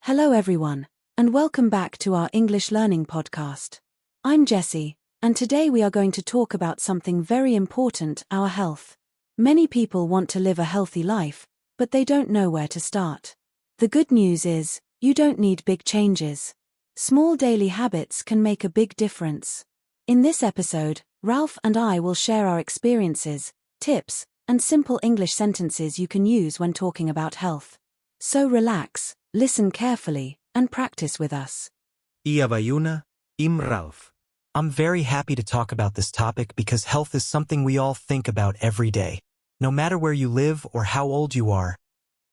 Hello everyone, and welcome back to our English learning podcast. I'm Jessie, and today we are going to talk about something very important, our health. Many people want to live a healthy life, but they don't know where to start. The good news is, you don't need big changes. Small daily habits can make a big difference. In this episode, Ralph and I will share our experiences, tips, and simple English sentences you can use when talking about health. So relax, listen carefully, and practice with us. Iavayuna, Im Ralph. I'm very happy to talk about this topic because health is something we all think about every day. No matter where you live or how old you are,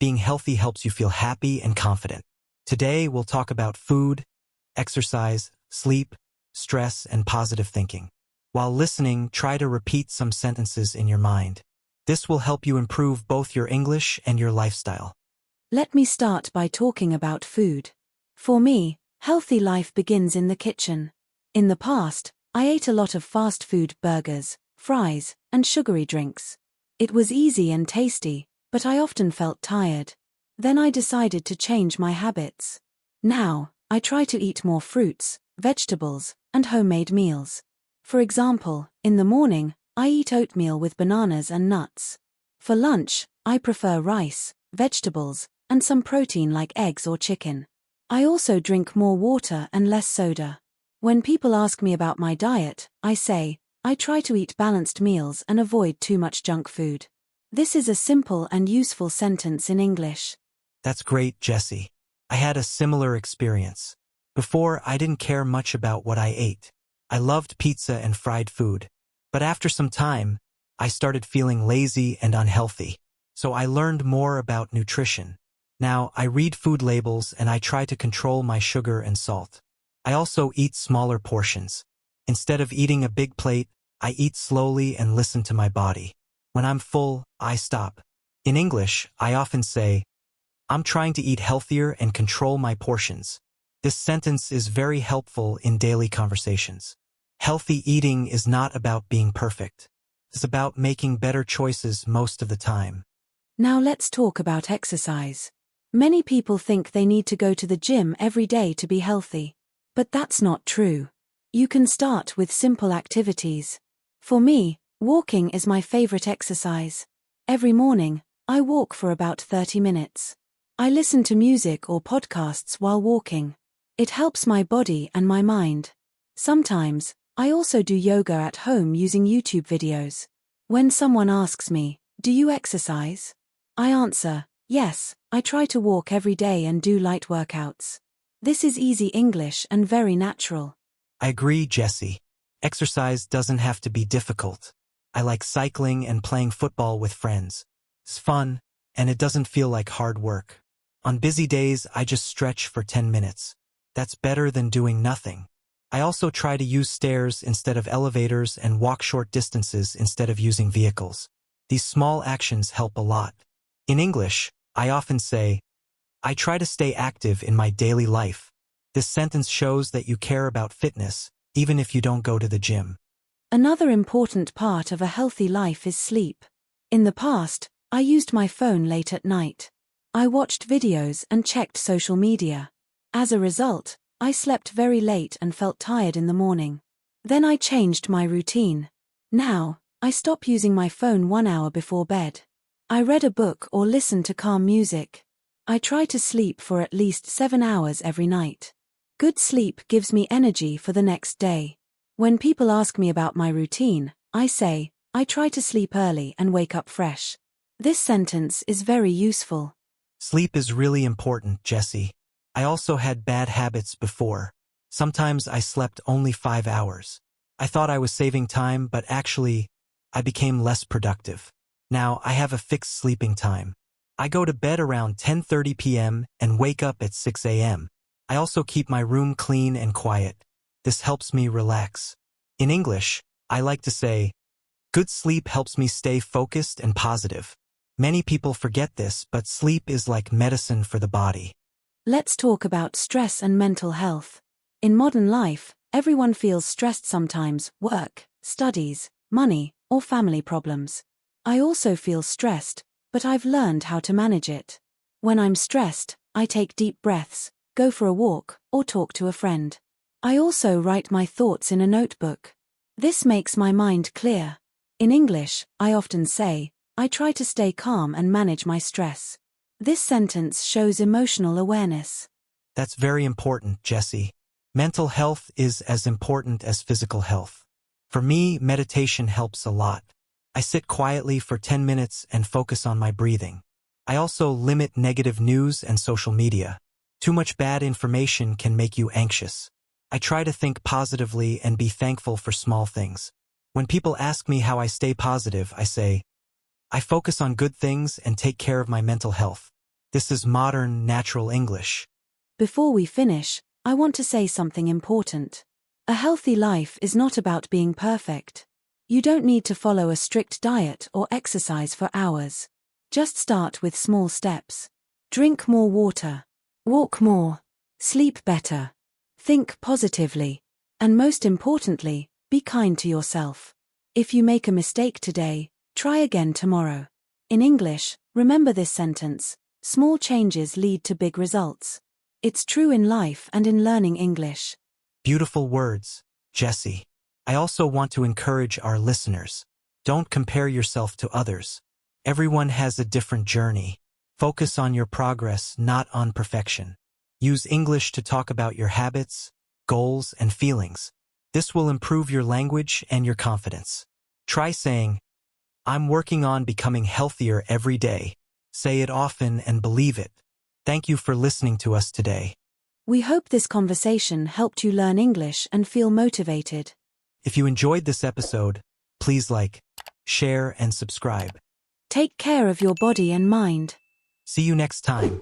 being healthy helps you feel happy and confident. Today we'll talk about food, exercise, sleep, stress, and positive thinking. While listening, try to repeat some sentences in your mind. This will help you improve both your English and your lifestyle. Let me start by talking about food. For me, healthy life begins in the kitchen. In the past, I ate a lot of fast food, burgers, fries, and sugary drinks. It was easy and tasty, but I often felt tired. Then I decided to change my habits. Now, I try to eat more fruits, vegetables, and homemade meals. For example, in the morning, I eat oatmeal with bananas and nuts. For lunch, I prefer rice, vegetables, and some protein like eggs or chicken. I also drink more water and less soda. When people ask me about my diet, I say, I try to eat balanced meals and avoid too much junk food. This is a simple and useful sentence in English. That's great, Jessie. I had a similar experience. Before, I didn't care much about what I ate. I loved pizza and fried food. But after some time, I started feeling lazy and unhealthy. So I learned more about nutrition. Now, I read food labels and I try to control my sugar and salt. I also eat smaller portions. Instead of eating a big plate, I eat slowly and listen to my body. When I'm full, I stop. In English, I often say, I'm trying to eat healthier and control my portions. This sentence is very helpful in daily conversations. Healthy eating is not about being perfect. It's about making better choices most of the time. Now let's talk about exercise. Many people think they need to go to the gym every day to be healthy. But that's not true. You can start with simple activities. For me, walking is my favorite exercise. Every morning, I walk for about 30 minutes. I listen to music or podcasts while walking. It helps my body and my mind. Sometimes, I also do yoga at home using YouTube videos. When someone asks me, do you exercise? I answer, yes, I try to walk every day and do light workouts. This is easy English and very natural. I agree, Jessie. Exercise doesn't have to be difficult. I like cycling and playing football with friends. It's fun, and it doesn't feel like hard work. On busy days, I just stretch for 10 minutes. That's better than doing nothing. I also try to use stairs instead of elevators and walk short distances instead of using vehicles. These small actions help a lot. In English, I often say, I try to stay active in my daily life. This sentence shows that you care about fitness, even if you don't go to the gym. Another important part of a healthy life is sleep. In the past, I used my phone late at night. I watched videos and checked social media. As a result, I slept very late and felt tired in the morning. Then I changed my routine. Now, I stop using my phone 1 hour before bed. I read a book or listen to calm music. I try to sleep for at least 7 hours every night. Good sleep gives me energy for the next day. When people ask me about my routine, I say, I try to sleep early and wake up fresh. This sentence is very useful. Sleep is really important, Jessie. I also had bad habits before. Sometimes I slept only 5 hours. I thought I was saving time, but actually, I became less productive. Now, I have a fixed sleeping time. I go to bed around 10:30 p.m. and wake up at 6 a.m. I also keep my room clean and quiet. This helps me relax. In English, I like to say, good sleep helps me stay focused and positive. Many people forget this, but sleep is like medicine for the body. Let's talk about stress and mental health. In modern life, everyone feels stressed sometimes, work, studies, money, or family problems. I also feel stressed, but I've learned how to manage it. When I'm stressed, I take deep breaths, go for a walk, or talk to a friend. I also write my thoughts in a notebook. This makes my mind clear. In English, I often say, I try to stay calm and manage my stress. This sentence shows emotional awareness. That's very important, Jessie. Mental health is as important as physical health. For me, meditation helps a lot. I sit quietly for 10 minutes and focus on my breathing. I also limit negative news and social media. Too much bad information can make you anxious. I try to think positively and be thankful for small things. When people ask me how I stay positive, I say, I focus on good things and take care of my mental health. This is modern, natural English. Before we finish, I want to say something important. A healthy life is not about being perfect. You don't need to follow a strict diet or exercise for hours. Just start with small steps. Drink more water. Walk more. Sleep better. Think positively. And most importantly, be kind to yourself. If you make a mistake today, try again tomorrow. In English, remember this sentence: small changes lead to big results. It's true in life and in learning English. Beautiful words, Jessie. I also want to encourage our listeners. Don't compare yourself to others. Everyone has a different journey. Focus on your progress, not on perfection. Use English to talk about your habits, goals, and feelings. This will improve your language and your confidence. Try saying, I'm working on becoming healthier every day. Say it often and believe it. Thank you for listening to us today. We hope this conversation helped you learn English and feel motivated. If you enjoyed this episode, please like, share, and subscribe. Take care of your body and mind. See you next time.